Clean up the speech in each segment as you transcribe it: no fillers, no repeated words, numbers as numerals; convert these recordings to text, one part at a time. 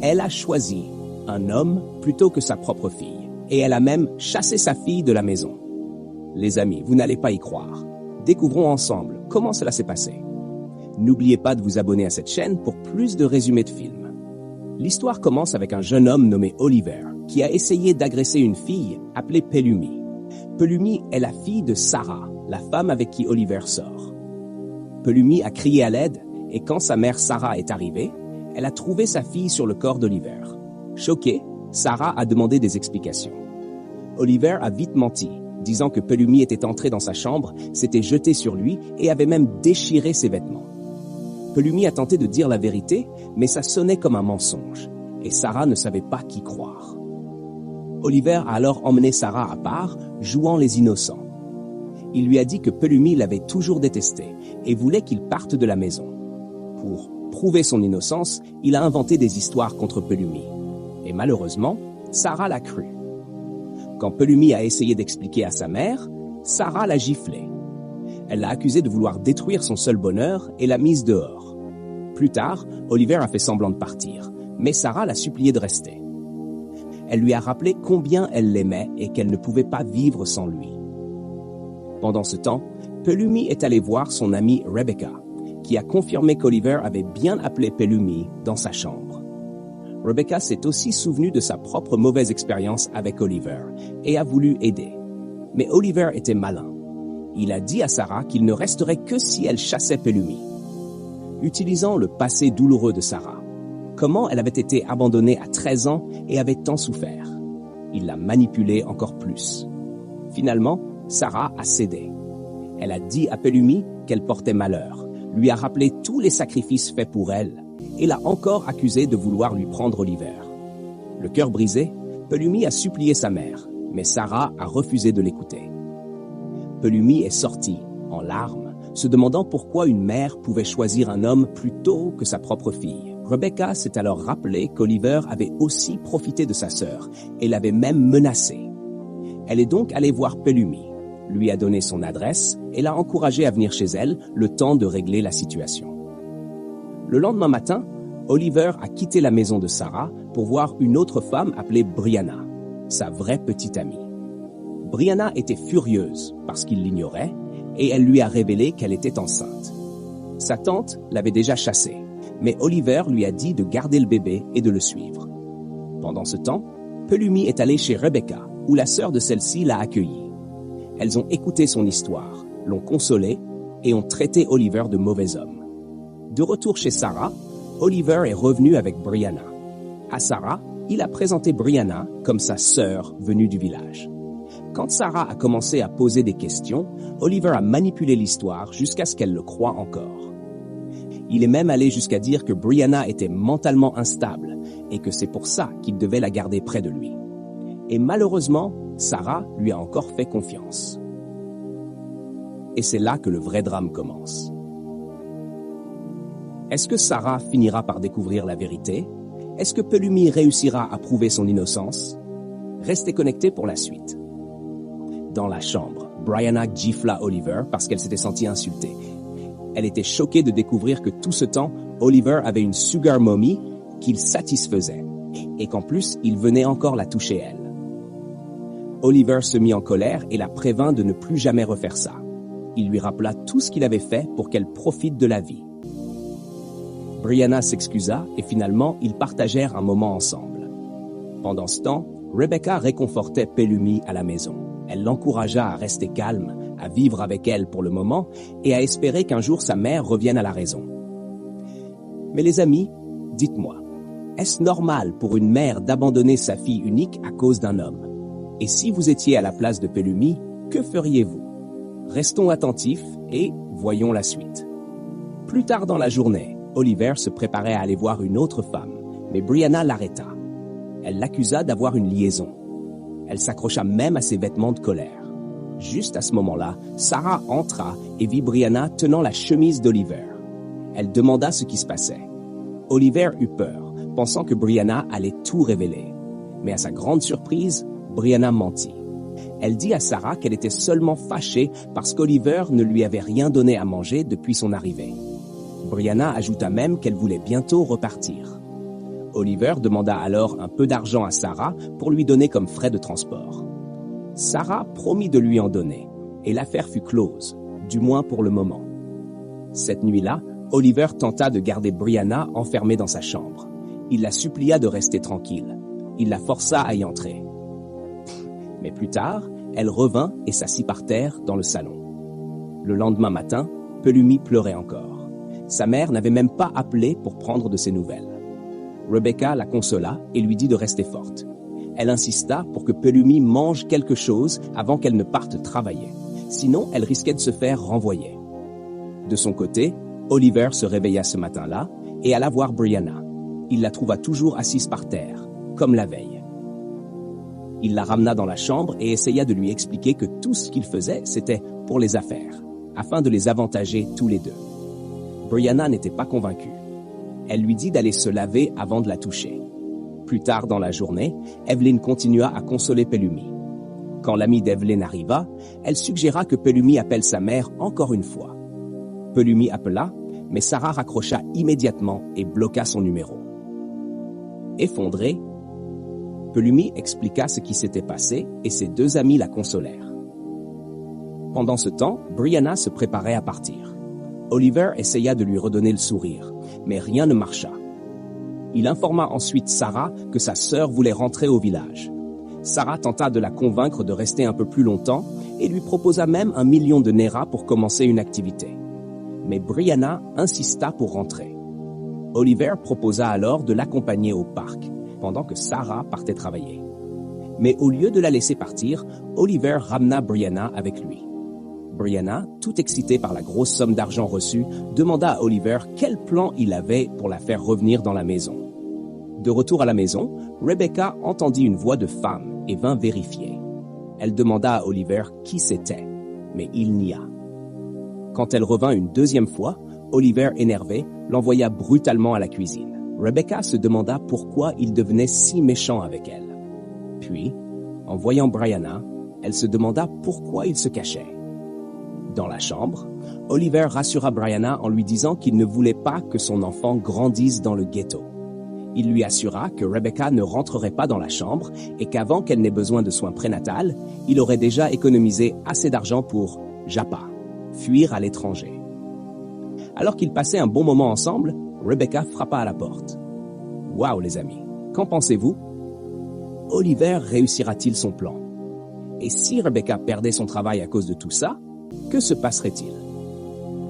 Elle a choisi un homme plutôt que sa propre fille, et elle a même chassé sa fille de la maison. Les amis, vous n'allez pas y croire. Découvrons ensemble comment cela s'est passé. N'oubliez pas de vous abonner à cette chaîne pour plus de résumés de films. L'histoire commence avec un jeune homme nommé Oliver qui a essayé d'agresser une fille appelée Pelumi. Pelumi est la fille de Sarah, la femme avec qui Oliver sort. Pelumi a crié à l'aide et quand sa mère Sarah est arrivée, elle a trouvé sa fille sur le corps d'Oliver. Choquée, Sarah a demandé des explications. Oliver a vite menti, disant que Pelumi était entrée dans sa chambre, s'était jetée sur lui et avait même déchiré ses vêtements. Pelumi a tenté de dire la vérité, mais ça sonnait comme un mensonge, et Sarah ne savait pas qui croire. Oliver a alors emmené Sarah à part, jouant les innocents. Il lui a dit que Pelumi l'avait toujours détesté et voulait qu'il parte de la maison. Pour prouver son innocence, il a inventé des histoires contre Pelumi. Et malheureusement, Sarah l'a cru. Quand Pelumi a essayé d'expliquer à sa mère, Sarah l'a giflé. Elle l'a accusé de vouloir détruire son seul bonheur et l'a mise dehors. Plus tard, Oliver a fait semblant de partir, mais Sarah l'a supplié de rester. Elle lui a rappelé combien elle l'aimait et qu'elle ne pouvait pas vivre sans lui. Pendant ce temps, Pelumi est allé voir son amie Rebecca, qui a confirmé qu'Oliver avait bien appelé Pelumi dans sa chambre. Rebecca s'est aussi souvenue de sa propre mauvaise expérience avec Oliver et a voulu aider. Mais Oliver était malin. Il a dit à Sarah qu'il ne resterait que si elle chassait Pelumi. Utilisant le passé douloureux de Sarah, comment elle avait été abandonnée à 13 ans et avait tant souffert, il l'a manipulée encore plus. Finalement, Sarah a cédé. Elle a dit à Pelumi qu'elle portait malheur, lui a rappelé tous les sacrifices faits pour elle et l'a encore accusé de vouloir lui prendre Oliver. Le cœur brisé, Pelumi a supplié sa mère, mais Sarah a refusé de l'écouter. Pelumi est sortie, en larmes, se demandant pourquoi une mère pouvait choisir un homme plutôt que sa propre fille. Rebecca s'est alors rappelé qu'Oliver avait aussi profité de sa sœur et l'avait même menacée. Elle est donc allée voir Pelumi, lui a donné son adresse et l'a encouragé à venir chez elle le temps de régler la situation. Le lendemain matin, Oliver a quitté la maison de Sarah pour voir une autre femme appelée Brianna, sa vraie petite amie. Brianna était furieuse parce qu'il l'ignorait et elle lui a révélé qu'elle était enceinte. Sa tante l'avait déjà chassée, mais Oliver lui a dit de garder le bébé et de le suivre. Pendant ce temps, Pelumi est allée chez Rebecca, où la sœur de celle-ci l'a accueillie. Elles ont écouté son histoire, l'ont consolé et ont traité Oliver de mauvais homme. De retour chez Sarah, Oliver est revenu avec Brianna. À Sarah, il a présenté Brianna comme sa sœur venue du village. Quand Sarah a commencé à poser des questions, Oliver a manipulé l'histoire jusqu'à ce qu'elle le croie encore. Il est même allé jusqu'à dire que Brianna était mentalement instable et que c'est pour ça qu'il devait la garder près de lui. Et malheureusement, Sarah lui a encore fait confiance. Et c'est là que le vrai drame commence. Est-ce que Sarah finira par découvrir la vérité? Est-ce que Pelumi réussira à prouver son innocence? Restez connectés pour la suite. Dans la chambre, Brianna gifla Oliver parce qu'elle s'était sentie insultée. Elle était choquée de découvrir que tout ce temps, Oliver avait une sugar mommy qu'il satisfaisait et qu'en plus, il venait encore la toucher elle. Oliver se mit en colère et la prévint de ne plus jamais refaire ça. Il lui rappela tout ce qu'il avait fait pour qu'elle profite de la vie. Brianna s'excusa et finalement, ils partagèrent un moment ensemble. Pendant ce temps, Rebecca réconfortait Pelumi à la maison. Elle l'encouragea à rester calme, à vivre avec elle pour le moment et à espérer qu'un jour sa mère revienne à la raison. Mais les amis, dites-moi, est-ce normal pour une mère d'abandonner sa fille unique à cause d'un homme? Et si vous étiez à la place de Pelumi, que feriez-vous? Restons attentifs et voyons la suite. Plus tard dans la journée, Oliver se préparait à aller voir une autre femme, mais Brianna l'arrêta. Elle l'accusa d'avoir une liaison. Elle s'accrocha même à ses vêtements de colère. Juste à ce moment-là, Sarah entra et vit Brianna tenant la chemise d'Oliver. Elle demanda ce qui se passait. Oliver eut peur, pensant que Brianna allait tout révéler. Mais à sa grande surprise, Brianna mentit. Elle dit à Sarah qu'elle était seulement fâchée parce qu'Oliver ne lui avait rien donné à manger depuis son arrivée. Brianna ajouta même qu'elle voulait bientôt repartir. Oliver demanda alors un peu d'argent à Sarah pour lui donner comme frais de transport. Sarah promit de lui en donner, et l'affaire fut close, du moins pour le moment. Cette nuit-là, Oliver tenta de garder Brianna enfermée dans sa chambre. Il la supplia de rester tranquille. Il la força à y entrer. Mais plus tard, elle revint et s'assit par terre dans le salon. Le lendemain matin, Pelumi pleurait encore. Sa mère n'avait même pas appelé pour prendre de ses nouvelles. Rebecca la consola et lui dit de rester forte. Elle insista pour que Pelumi mange quelque chose avant qu'elle ne parte travailler. Sinon, elle risquait de se faire renvoyer. De son côté, Oliver se réveilla ce matin-là et alla voir Brianna. Il la trouva toujours assise par terre, comme la veille. Il la ramena dans la chambre et essaya de lui expliquer que tout ce qu'il faisait, c'était pour les affaires, afin de les avantager tous les deux. Brianna n'était pas convaincue. Elle lui dit d'aller se laver avant de la toucher. Plus tard dans la journée, Evelyn continua à consoler Pelumi. Quand l'amie d'Evelyn arriva, elle suggéra que Pelumi appelle sa mère encore une fois. Pelumi appela, mais Sarah raccrocha immédiatement et bloqua son numéro. Effondrée, Pelumi expliqua ce qui s'était passé et ses deux amis la consolèrent. Pendant ce temps, Brianna se préparait à partir. Oliver essaya de lui redonner le sourire, mais rien ne marcha. Il informa ensuite Sarah que sa sœur voulait rentrer au village. Sarah tenta de la convaincre de rester un peu plus longtemps et lui proposa même 1 million de Naira pour commencer une activité. Mais Brianna insista pour rentrer. Oliver proposa alors de l'accompagner au parc, pendant que Sarah partait travailler. Mais au lieu de la laisser partir, Oliver ramena Brianna avec lui. Brianna, tout excitée par la grosse somme d'argent reçue, demanda à Oliver quel plan il avait pour la faire revenir dans la maison. De retour à la maison, Rebecca entendit une voix de femme et vint vérifier. Elle demanda à Oliver qui c'était, mais il nia. Quand elle revint une deuxième fois, Oliver, énervé, l'envoya brutalement à la cuisine. Rebecca se demanda pourquoi il devenait si méchant avec elle. Puis, en voyant Brianna, elle se demanda pourquoi il se cachait. Dans la chambre, Oliver rassura Brianna en lui disant qu'il ne voulait pas que son enfant grandisse dans le ghetto. Il lui assura que Rebecca ne rentrerait pas dans la chambre et qu'avant qu'elle n'ait besoin de soins prénatals, il aurait déjà économisé assez d'argent pour Japa, fuir à l'étranger. Alors qu'ils passaient un bon moment ensemble, Rebecca frappa à la porte. « Waouh les amis, qu'en pensez-vous? Oliver réussira-t-il son plan? Et si Rebecca perdait son travail à cause de tout ça, que se passerait-il? »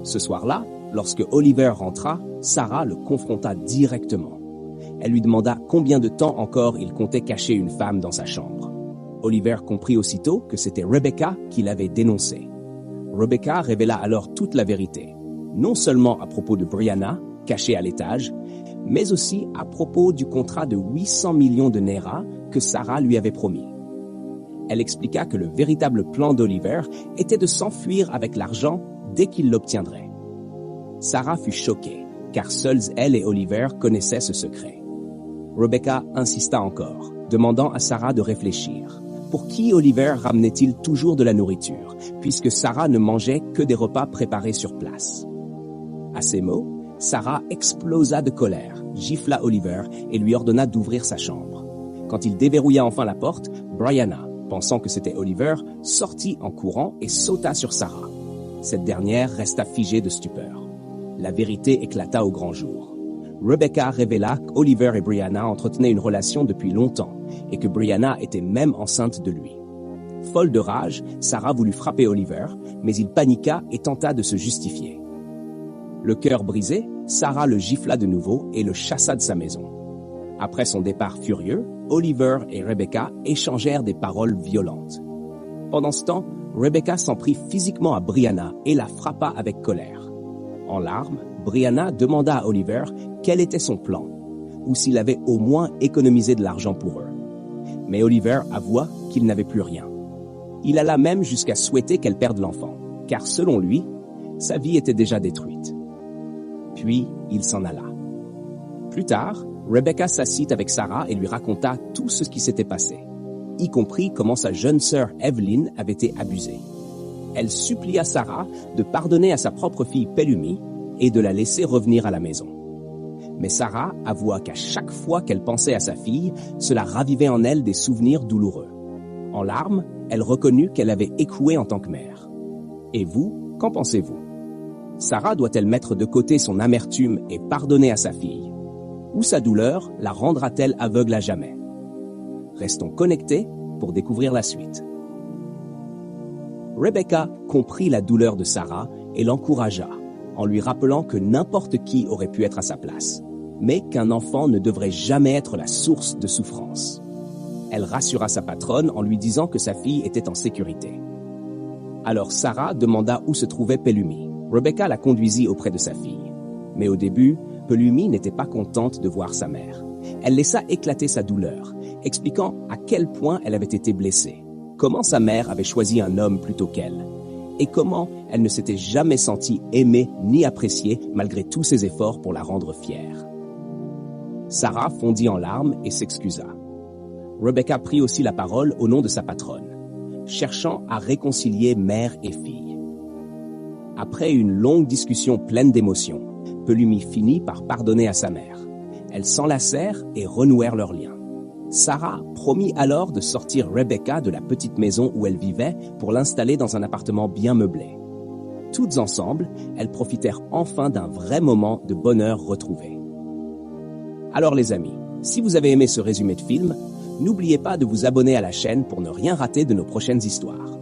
Ce soir-là, lorsque Oliver rentra, Sarah le confronta directement. Elle lui demanda combien de temps encore il comptait cacher une femme dans sa chambre. Oliver comprit aussitôt que c'était Rebecca qui l'avait dénoncé. Rebecca révéla alors toute la vérité, non seulement à propos de Brianna, cachée à l'étage, mais aussi à propos du contrat de 800 millions de Naira que Sarah lui avait promis. Elle expliqua que le véritable plan d'Oliver était de s'enfuir avec l'argent dès qu'il l'obtiendrait. Sarah fut choquée, car seuls elle et Oliver connaissaient ce secret. Rebecca insista encore, demandant à Sarah de réfléchir. Pour qui Oliver ramenait-il toujours de la nourriture, puisque Sarah ne mangeait que des repas préparés sur place? À ces mots, Sarah explosa de colère, gifla Oliver et lui ordonna d'ouvrir sa chambre. Quand il déverrouilla enfin la porte, Brianna, pensant que c'était Oliver, sortit en courant et sauta sur Sarah. Cette dernière resta figée de stupeur. La vérité éclata au grand jour. Rebecca révéla qu'Oliver et Brianna entretenaient une relation depuis longtemps et que Brianna était même enceinte de lui. Folle de rage, Sarah voulut frapper Oliver, mais il paniqua et tenta de se justifier. Le cœur brisé, Sarah le gifla de nouveau et le chassa de sa maison. Après son départ furieux, Oliver et Rebecca échangèrent des paroles violentes. Pendant ce temps, Rebecca s'en prit physiquement à Brianna et la frappa avec colère. En larmes, Brianna demanda à Oliver quel était son plan, ou s'il avait au moins économisé de l'argent pour eux. Mais Oliver avoua qu'il n'avait plus rien. Il alla même jusqu'à souhaiter qu'elle perde l'enfant, car selon lui, sa vie était déjà détruite. Puis, il s'en alla. Plus tard, Rebecca s'assit avec Sarah et lui raconta tout ce qui s'était passé, y compris comment sa jeune sœur Evelyn avait été abusée. Elle supplia Sarah de pardonner à sa propre fille Pelumi et de la laisser revenir à la maison. Mais Sarah avoua qu'à chaque fois qu'elle pensait à sa fille, cela ravivait en elle des souvenirs douloureux. En larmes, elle reconnut qu'elle avait échoué en tant que mère. Et vous, qu'en pensez-vous? Sarah doit-elle mettre de côté son amertume et pardonner à sa fille? Ou sa douleur la rendra-t-elle aveugle à jamais? Restons connectés pour découvrir la suite. Rebecca comprit la douleur de Sarah et l'encouragea, en lui rappelant que n'importe qui aurait pu être à sa place, mais qu'un enfant ne devrait jamais être la source de souffrance. Elle rassura sa patronne en lui disant que sa fille était en sécurité. Alors Sarah demanda où se trouvait Pelumi. Rebecca la conduisit auprès de sa fille. Mais au début, Pelumi n'était pas contente de voir sa mère. Elle laissa éclater sa douleur, expliquant à quel point elle avait été blessée, comment sa mère avait choisi un homme plutôt qu'elle, et comment elle ne s'était jamais sentie aimée ni appréciée malgré tous ses efforts pour la rendre fière. Sarah fondit en larmes et s'excusa. Rebecca prit aussi la parole au nom de sa patronne, cherchant à réconcilier mère et fille. Après une longue discussion pleine d'émotions, Pelumi finit par pardonner à sa mère. Elles s'enlacèrent et renouèrent leur lien. Sarah promit alors de sortir Rebecca de la petite maison où elle vivait pour l'installer dans un appartement bien meublé. Toutes ensemble, elles profitèrent enfin d'un vrai moment de bonheur retrouvé. Alors les amis, si vous avez aimé ce résumé de film, n'oubliez pas de vous abonner à la chaîne pour ne rien rater de nos prochaines histoires.